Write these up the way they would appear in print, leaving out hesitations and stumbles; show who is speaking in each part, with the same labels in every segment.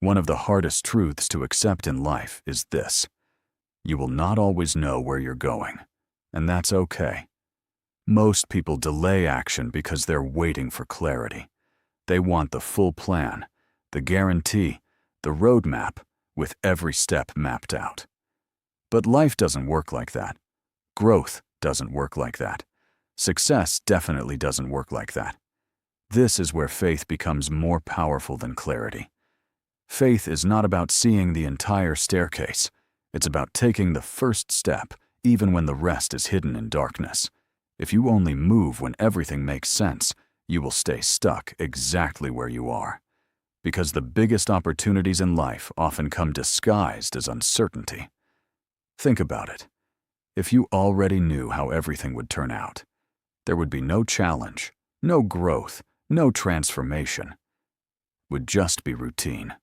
Speaker 1: One of the hardest truths to accept in life is this: you will not always know where you're going, and that's okay. Most people delay action because they're waiting for clarity. They want the full plan, the guarantee, the roadmap, with every step mapped out. But life doesn't work like that. Growth doesn't work like that. Success definitely doesn't work like that. This is where faith becomes more powerful than clarity. Faith is not about seeing the entire staircase. It's about taking the first step, even when the rest is hidden in darkness. If you only move when everything makes sense, you will stay stuck exactly where you are. Because the biggest opportunities in life often come disguised as uncertainty. Think about it. If you already knew how everything would turn out, there would be no challenge, no growth, no transformation. It would just be routine.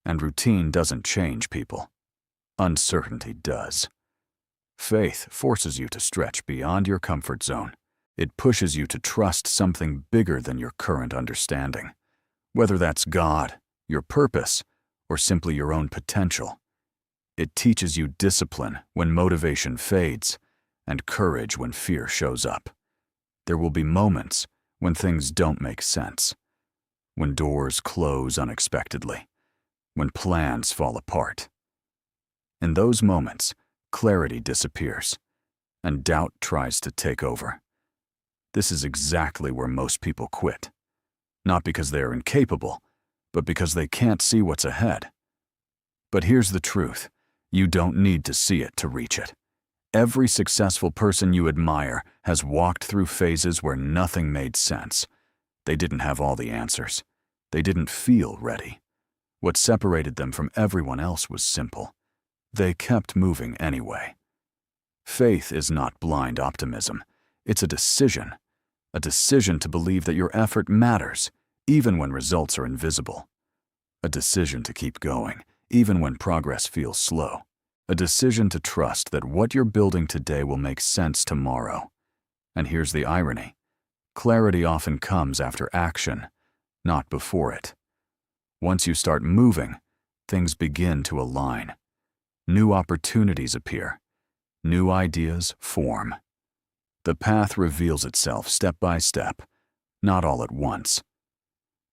Speaker 1: And routine doesn't change people. Uncertainty does. Faith forces you to stretch beyond your comfort zone. It pushes you to trust something bigger than your current understanding. Whether that's God, your purpose, or simply your own potential. It teaches you discipline when motivation fades, and courage when fear shows up. There will be moments when things don't make sense, when doors close unexpectedly, when plans fall apart. In those moments, clarity disappears, and doubt tries to take over. This is exactly where most people quit. Not because they are incapable, but because they can't see what's ahead. But here's the truth: you don't need to see it to reach it. Every successful person you admire has walked through phases where nothing made sense. They didn't have all the answers. They didn't feel ready. What separated them from everyone else was simple. They kept moving anyway. Faith is not blind optimism. It's a decision to believe that your effort matters, even when results are invisible. A decision to keep going, even when progress feels slow. A decision to trust that what you're building today will make sense tomorrow. And here's the irony: clarity often comes after action, not before it. Once you start moving, things begin to align. New opportunities appear. New ideas form. The path reveals itself step by step, not all at once.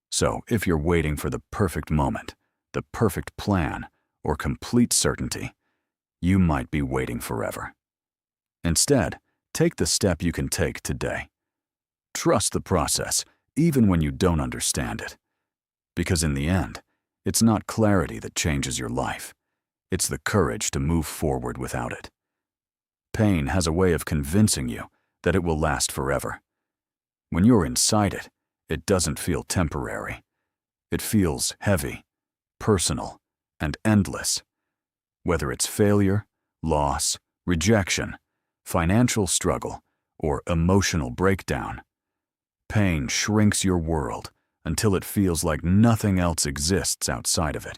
Speaker 1: So, if you're waiting for the perfect moment, the perfect plan, or complete certainty, you might be waiting forever. Instead, take the step you can take today. Trust the process, even when you don't understand it. Because in the end, it's not clarity that changes your life. It's the courage to move forward without it. Pain has a way of convincing you that it will last forever. When you're inside it, it doesn't feel temporary. It feels heavy, personal, and endless. Whether it's failure, loss, rejection, financial struggle, or emotional breakdown, pain shrinks your world until it feels like nothing else exists outside of it.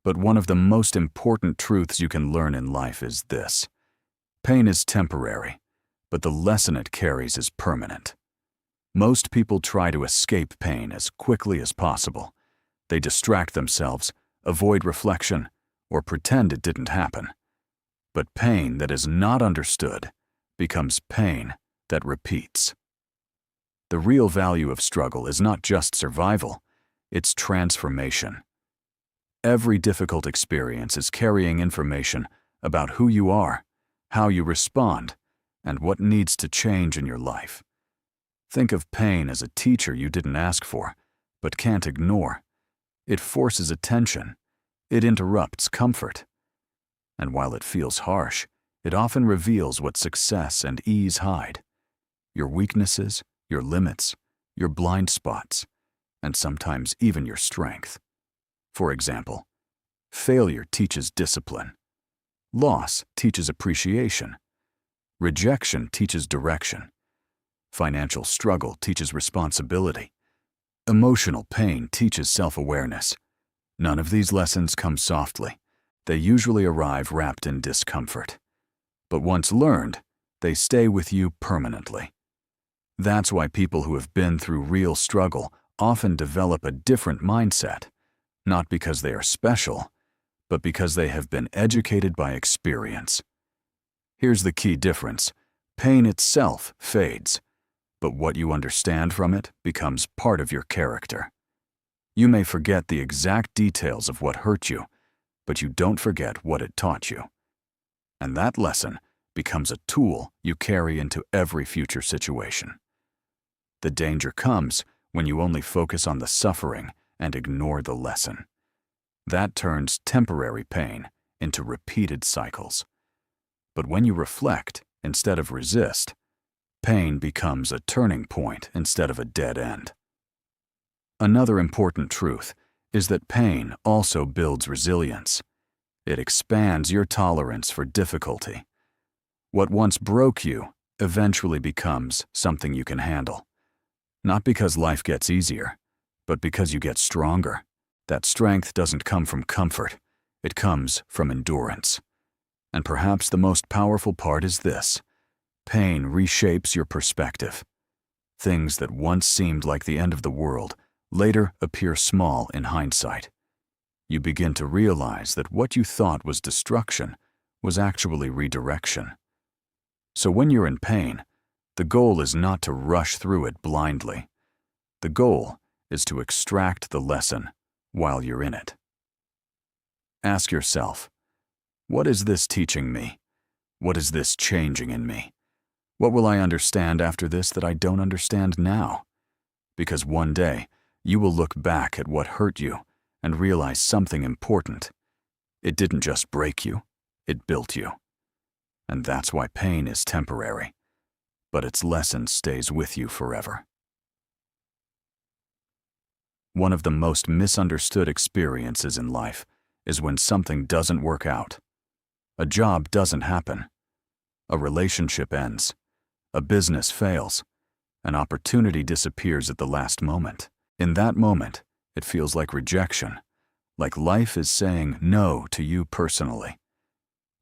Speaker 1: But one of the most important truths you can learn in life is this: pain is temporary, but the lesson it carries is permanent. Most people try to escape pain as quickly as possible. They distract themselves, avoid reflection, or pretend it didn't happen. But pain that is not understood becomes pain that repeats. The real value of struggle is not just survival, it's transformation. Every difficult experience is carrying information about who you are, how you respond, and what needs to change in your life. Think of pain as a teacher you didn't ask for, but can't ignore. It forces attention. It interrupts comfort. And while it feels harsh, it often reveals what success and ease hide: your weaknesses, your limits, your blind spots, and sometimes even your strength. For example, failure teaches discipline. Loss teaches appreciation. Rejection teaches direction. Financial struggle teaches responsibility. Emotional pain teaches self-awareness. None of these lessons come softly. They usually arrive wrapped in discomfort. But once learned, they stay with you permanently. That's why people who have been through real struggle often develop a different mindset. not because they are special, but because they have been educated by experience. Here's the key difference. Pain itself fades, but what you understand from it becomes part of your character. You may forget the exact details of what hurt you, but you don't forget what it taught you. And that lesson becomes a tool you carry into every future situation. The danger comes when you only focus on the suffering and ignore the lesson. That turns temporary pain into repeated cycles. But when you reflect instead of resist, pain becomes a turning point instead of a dead end. Another important truth is that pain also builds resilience. It expands your tolerance for difficulty. What once broke you eventually becomes something you can handle. Not because life gets easier, but because you get stronger. That strength doesn't come from comfort. It comes from endurance. And perhaps the most powerful part is this: pain reshapes your perspective. Things that once seemed like the end of the world later appear small in hindsight. You begin to realize that what you thought was destruction was actually redirection. So when you're in pain, the goal is not to rush through it blindly. The goal is to extract the lesson while you're in it. Ask yourself, what is this teaching me? What is this changing in me? What will I understand after this that I don't understand now? Because one day, you will look back at what hurt you and realize something important. It didn't just break you, it built you. And that's why pain is temporary, but its lesson stays with you forever. One of the most misunderstood experiences in life is when something doesn't work out. A job doesn't happen. A relationship ends. A business fails. An opportunity disappears at the last moment. In that moment, it feels like rejection, like life is saying no to you personally.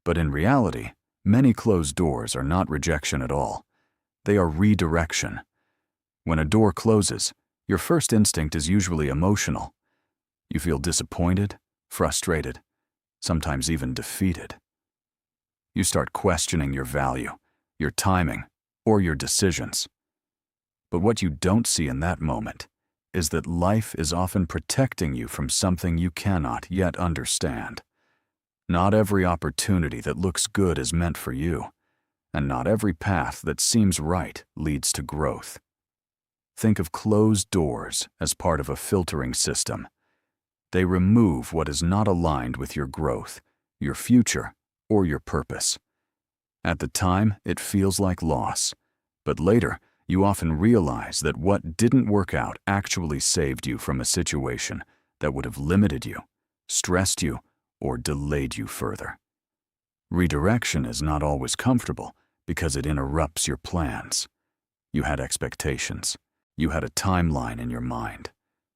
Speaker 1: But in reality, many closed doors are not rejection at all. They are redirection. When a door closes, your first instinct is usually emotional. You feel disappointed, frustrated, sometimes even defeated. You start questioning your value, your timing, or your decisions. But what you don't see in that moment is that life is often protecting you from something you cannot yet understand. Not every opportunity that looks good is meant for you, and not every path that seems right leads to growth. Think of closed doors as part of a filtering system. They remove what is not aligned with your growth, your future, or your purpose. At the time, it feels like loss, but later, you often realize that what didn't work out actually saved you from a situation that would have limited you, stressed you, or delayed you further. Redirection is not always comfortable because it interrupts your plans. You had expectations. You had a timeline in your mind.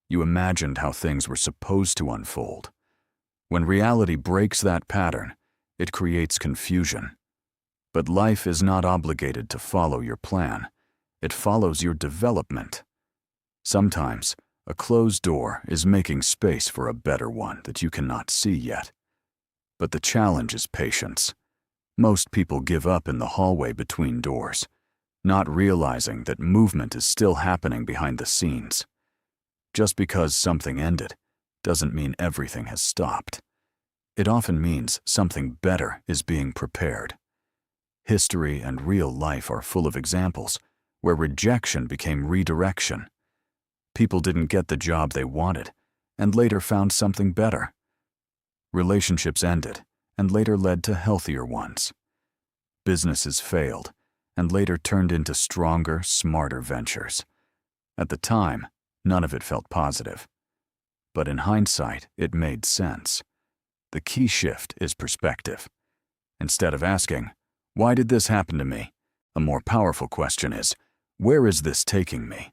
Speaker 1: You imagined how things were supposed to unfold. When reality breaks that pattern, it creates confusion. But life is not obligated to follow your plan. It follows your development. Sometimes, a closed door is making space for a better one that you cannot see yet. But the challenge is patience. Most people give up in the hallway between doors, not realizing that movement is still happening behind the scenes. Just because something ended doesn't mean everything has stopped. It often means something better is being prepared. History and real life are full of examples where rejection became redirection. People didn't get the job they wanted and later found something better. Relationships ended and later led to healthier ones. Businesses failed and later turned into stronger, smarter ventures. At the time, none of it felt positive. But in hindsight, it made sense. The key shift is perspective. Instead of asking, "Why did this happen to me?" a more powerful question is, "Where is this taking me?"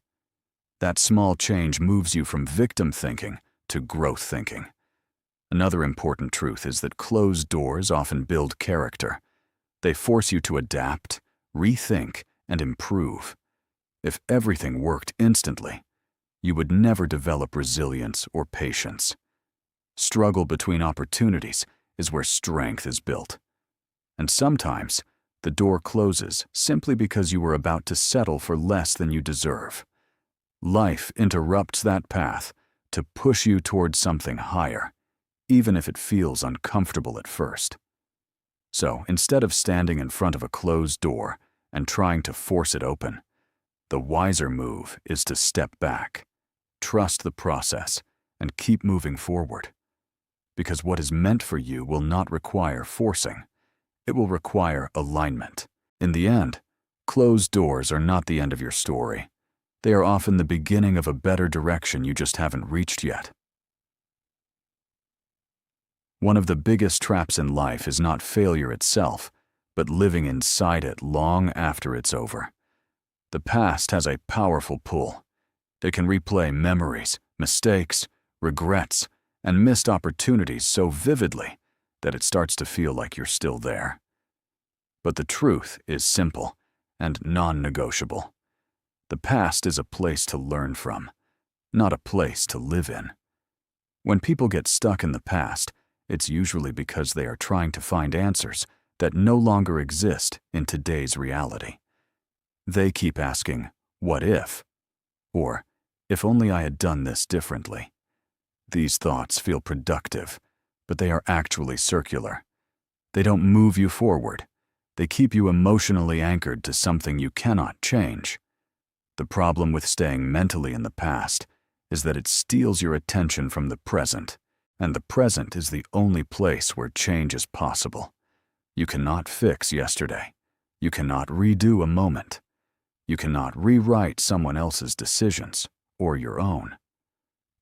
Speaker 1: That small change moves you from victim thinking to growth thinking. Another important truth is that closed doors often build character. They force you to adapt, rethink, and improve. If everything worked instantly, you would never develop resilience or patience. struggle between opportunities is where strength is built. And sometimes, the door closes simply because you were about to settle for less than you deserve. Life interrupts that path to push you towards something higher, even if it feels uncomfortable at first. So, instead of standing in front of a closed door and trying to force it open, the wiser move is to step back, trust the process, and keep moving forward. Because what is meant for you will not require forcing. It will require alignment. In the end, closed doors are not the end of your story. They are often the beginning of a better direction you just haven't reached yet. One of the biggest traps in life is not failure itself, but living inside it long after it's over. The past has a powerful pull. It can replay memories, mistakes, regrets, and missed opportunities so vividly that it starts to feel like you're still there. But the truth is simple and non-negotiable. The past is a place to learn from, not a place to live in. When people get stuck in the past, it's usually because they are trying to find answers that no longer exist in today's reality. They keep asking, "What if?" or "If only I had done this differently." These thoughts feel productive, but they are actually circular. They don't move you forward. They keep you emotionally anchored to something you cannot change. The problem with staying mentally in the past is that it steals your attention from the present, and the present is the only place where change is possible. You cannot fix yesterday. You cannot redo a moment. You cannot rewrite someone else's decisions or your own.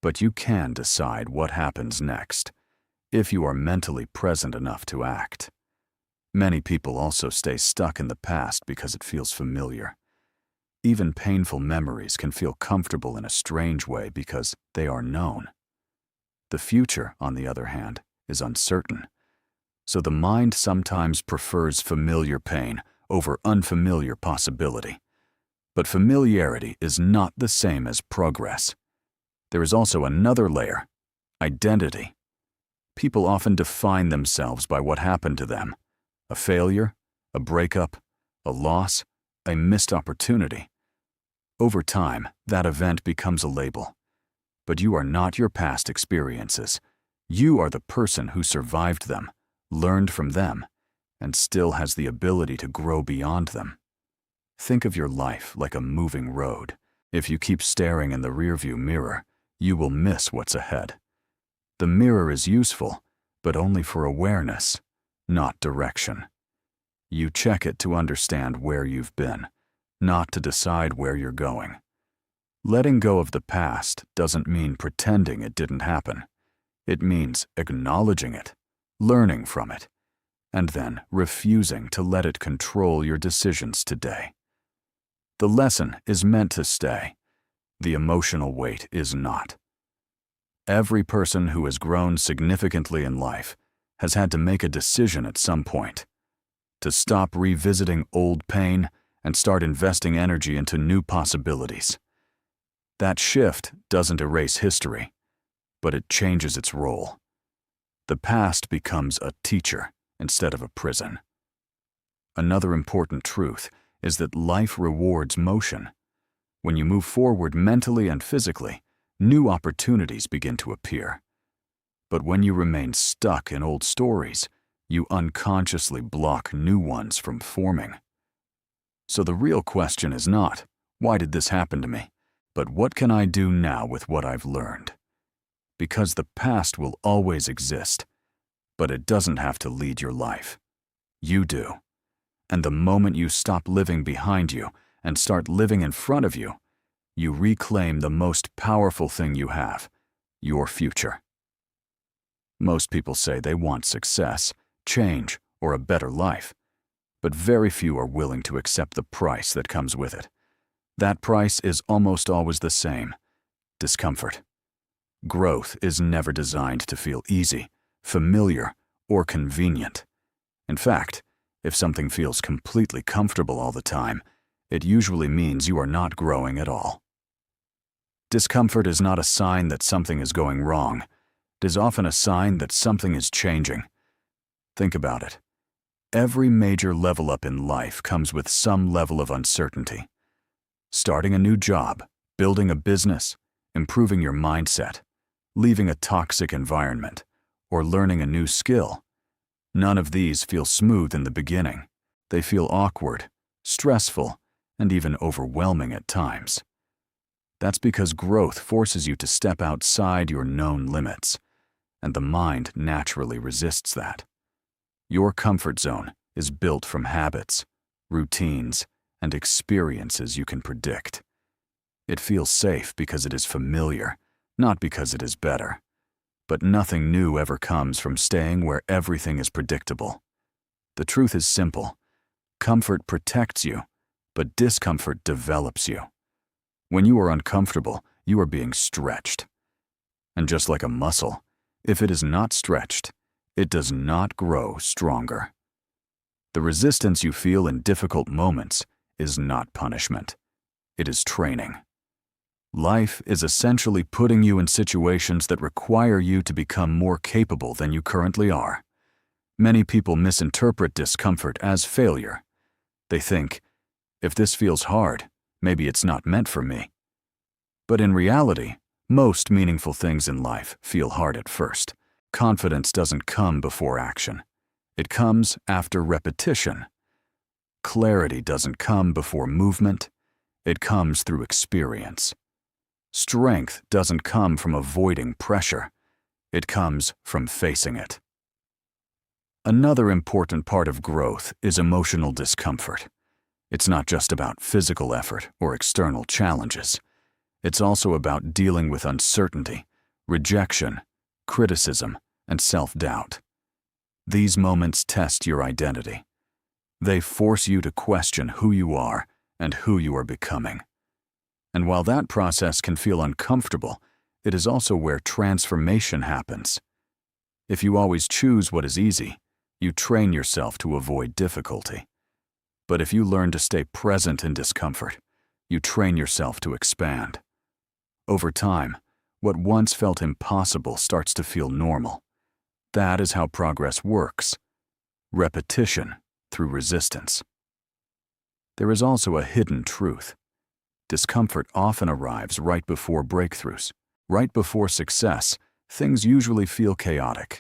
Speaker 1: But you can decide what happens next, if you are mentally present enough to act. Many people also stay stuck in the past because it feels familiar. Even painful memories can feel comfortable in a strange way because they are known. The future, on the other hand, is uncertain. So the mind sometimes prefers familiar pain over unfamiliar possibility. But familiarity is not the same as progress. There is also another layer: identity. People often define themselves by what happened to them: a failure, a breakup, a loss, a missed opportunity. Over time, that event becomes a label. But you are not your past experiences. You are the person who survived them, learned from them, and still has the ability to grow beyond them. Think of your life like a moving road. If you keep staring in the rearview mirror, you will miss what's ahead. The mirror is useful, but only for awareness, not direction. You check it to understand where you've been, not to decide where you're going. Letting go of the past doesn't mean pretending it didn't happen. It means acknowledging it, learning from it, and then refusing to let it control your decisions today. The lesson is meant to stay. The emotional weight is not. Every person who has grown significantly in life has had to make a decision at some point: to stop revisiting old pain and start investing energy into new possibilities. That shift doesn't erase history, but it changes its role. The past becomes a teacher instead of a prison. Another important truth is that life rewards motion. When you move forward mentally and physically, new opportunities begin to appear. But when you remain stuck in old stories, you unconsciously block new ones from forming. So the real question is not, "Why did this happen to me?" but "What can I do now with what I've learned?" Because the past will always exist, but it doesn't have to lead your life. You do. And the moment you stop living behind you and start living in front of you, you reclaim the most powerful thing you have: your future. Most people say they want success, change, or a better life, but very few are willing to accept the price that comes with it. That price is almost always the same: discomfort. Growth is never designed to feel easy, familiar, or convenient. In fact, if something feels completely comfortable all the time, it usually means you are not growing at all. Discomfort is not a sign that something is going wrong. It is often a sign that something is changing. Think about it. Every major level up in life comes with some level of uncertainty. Starting a new job, building a business, improving your mindset, leaving a toxic environment, or learning a new skill. None of these feel smooth in the beginning. They feel awkward, stressful, and even overwhelming at times. That's because growth forces you to step outside your known limits, and the mind naturally resists that. Your comfort zone is built from habits, routines, and experiences you can predict. It feels safe because it is familiar, not because it is better. But nothing new ever comes from staying where everything is predictable. The truth is simple. Comfort protects you, but discomfort develops you. When you are uncomfortable, you are being stretched. And just like a muscle, if it is not stretched, it does not grow stronger. The resistance you feel in difficult moments is not punishment. It is training. Life is essentially putting you in situations that require you to become more capable than you currently are. Many people misinterpret discomfort as failure. They think, if this feels hard, maybe it's not meant for me. But in reality, most meaningful things in life feel hard at first. Confidence doesn't come before action. It comes after repetition. Clarity doesn't come before movement. It comes through experience. Strength doesn't come from avoiding pressure. It comes from facing it. Another important part of growth is emotional discomfort. It's not just about physical effort or external challenges. It's also about dealing with uncertainty, rejection, criticism, and self-doubt. These moments test your identity. They force you to question who you are and who you are becoming. And while that process can feel uncomfortable, it is also where transformation happens. If you always choose what is easy, you train yourself to avoid difficulty. But if you learn to stay present in discomfort, you train yourself to expand. Over time, what once felt impossible starts to feel normal. That is how progress works. Repetition through resistance. There is also a hidden truth. Discomfort often arrives right before breakthroughs. Right before success, things usually feel chaotic.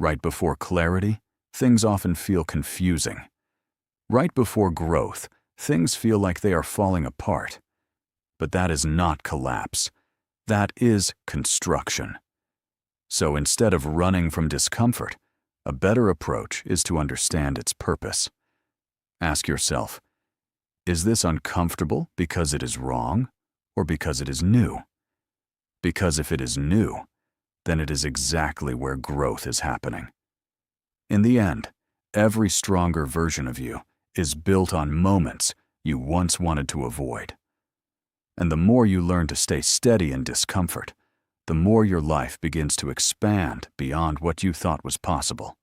Speaker 1: Right before clarity, things often feel confusing. Right before growth, things feel like they are falling apart. But that is not collapse. That is construction. So instead of running from discomfort, a better approach is to understand its purpose. Ask yourself, is this uncomfortable because it is wrong or because it is new? Because if it is new, then it is exactly where growth is happening. In the end, every stronger version of you is built on moments you once wanted to avoid. And the more you learn to stay steady in discomfort, the more your life begins to expand beyond what you thought was possible.